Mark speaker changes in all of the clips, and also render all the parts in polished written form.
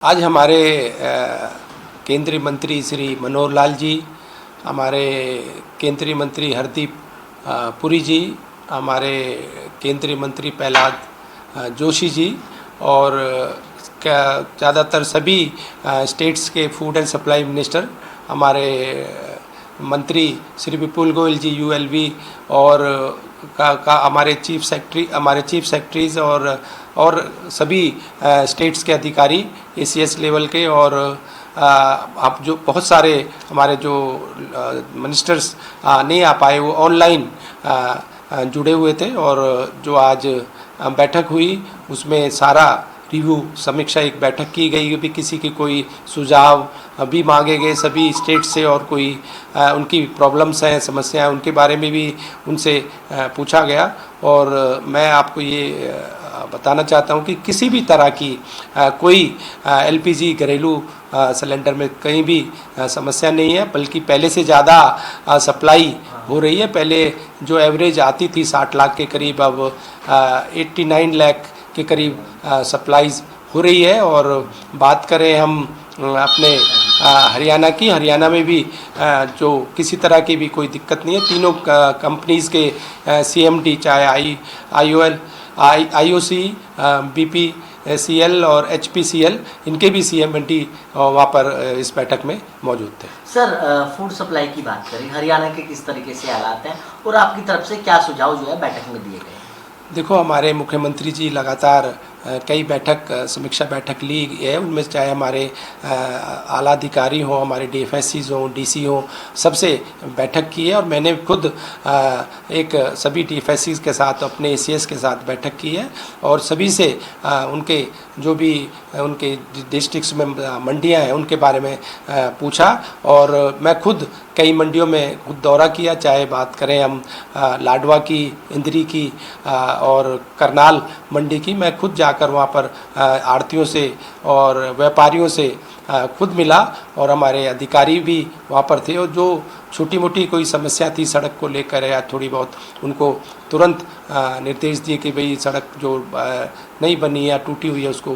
Speaker 1: आज हमारे केंद्रीय मंत्री श्री मनोहर लाल जी, हमारे केंद्रीय मंत्री हरदीप पुरी जी, हमारे केंद्रीय मंत्री प्रहलाद जोशी जी और ज़्यादातर सभी स्टेट्स के फूड एंड सप्लाई मिनिस्टर, हमारे मंत्री श्री विपुल गोयल जी यूएलवी और हमारे चीफ सेक्रेटरीज और सभी स्टेट्स के अधिकारी एसीएस लेवल के और आप जो बहुत सारे हमारे जो मिनिस्टर्स नहीं आ पाए वो ऑनलाइन जुड़े हुए थे। और जो आज बैठक हुई उसमें सारा रिव्यू समीक्षा एक बैठक की गई भी, किसी की कोई सुझाव भी मांगे गए सभी स्टेट से और कोई उनकी प्रॉब्लम्स हैं, समस्याएं, उनके बारे में भी उनसे पूछा गया। और मैं आपको ये बताना चाहता हूं कि किसी भी तरह की कोई एलपीजी घरेलू सिलेंडर में कहीं भी समस्या नहीं है, बल्कि पहले से ज़्यादा सप्लाई हो रही है। पहले जो एवरेज आती थी 60 लाख के करीब, अब 89 लाख के करीब सप्लाईज हो रही है। और बात करें हम अपने हरियाणा की, हरियाणा में भी जो किसी तरह की भी कोई दिक्कत नहीं है। तीनों कंपनीज़ के सीएमडी, चाहे आईओसी, बीपीसीएल और एचपीसीएल, इनके भी सीएमडी वहाँ पर इस बैठक में मौजूद थे।
Speaker 2: सर, फूड सप्लाई की बात करें, हरियाणा के किस तरीके से हालात हैं और आपकी तरफ से क्या सुझाव जो है बैठक में दिए गए?
Speaker 1: देखो, हमारे मुख्यमंत्री जी लगातार कई समीक्षा बैठक ली है, उनमें चाहे हमारे आला अधिकारी हों, हमारे डीएफएससीज हों, डीसी हों, सबसे बैठक की है। और मैंने खुद एक सभी डीएफएससीज के साथ, अपने एसीएस के साथ बैठक की है और सभी से उनके जो भी उनके डिस्ट्रिक्ट्स में मंडियां हैं उनके बारे में पूछा। और मैं खुद कई मंडियों में खुद दौरा किया, चाहे बात करें हम लाडवा की, इंद्री की और करनाल मंडी की। मैं खुद जाकर वहाँ पर आड़तियों से और व्यापारियों से खुद मिला और हमारे अधिकारी भी वहाँ पर थे। और जो छोटी मोटी कोई समस्या थी सड़क को लेकर या थोड़ी बहुत, उनको तुरंत निर्देश दिए कि भाई सड़क जो नहीं बनी या टूटी हुई है उसको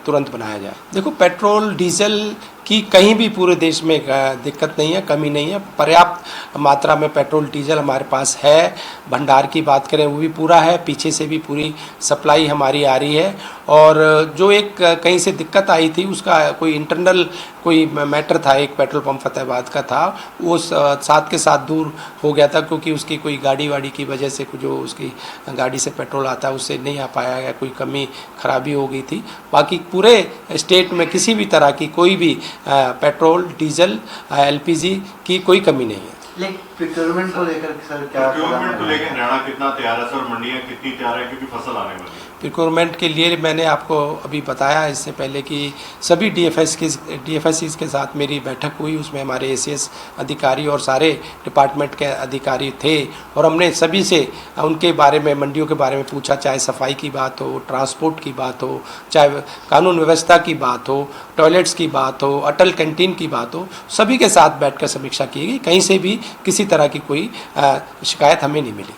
Speaker 1: तुरंत बनाया जाए। देखो, पेट्रोल डीजल की कहीं भी पूरे देश में दिक्कत नहीं है, कमी नहीं है। पर्याप्त मात्रा में पेट्रोल डीजल हमारे पास है। भंडार की बात करें वो भी पूरा है, पीछे से भी पूरी सप्लाई हमारी आ रही है। और जो एक कहीं से दिक्कत आई थी उसका कोई इंटरनल कोई मैटर था, एक पेट्रोल पंप फतेहाबाद का था, वो साथ के साथ दूर हो गया था क्योंकि उसकी कोई गाड़ी वाड़ी की वजह से जो उसकी गाड़ी से पेट्रोल आता है उससे नहीं आ पाया या कोई कमी खराबी हो गई थी। बाकी पूरे स्टेट में किसी भी तरह की कोई भी पेट्रोल डीजल एलपीजी की कोई कमी नहीं है।
Speaker 3: लेकिन प्रोक्योरमेंट को लेकर सर क्या
Speaker 4: हरियाणा कितना तैयार है सर, मंडियां कितनी तैयार है क्योंकि फसल आने वाली है?
Speaker 1: प्रोक्योरमेंट के लिए मैंने आपको अभी बताया इससे पहले कि सभी डीएफएससीज के साथ मेरी बैठक हुई, उसमें हमारे एसीएस अधिकारी और सारे डिपार्टमेंट के अधिकारी थे। और हमने सभी से उनके बारे में, मंडियों के बारे में पूछा, चाहे सफाई की बात हो, ट्रांसपोर्ट की बात हो, चाहे कानून व्यवस्था की बात हो, टॉयलेट्स की बात हो, अटल कैंटीन की बात हो, सभी के साथ बैठकर समीक्षा की गई। कहीं से भी किसी तरह की कोई शिकायत हमें नहीं मिली।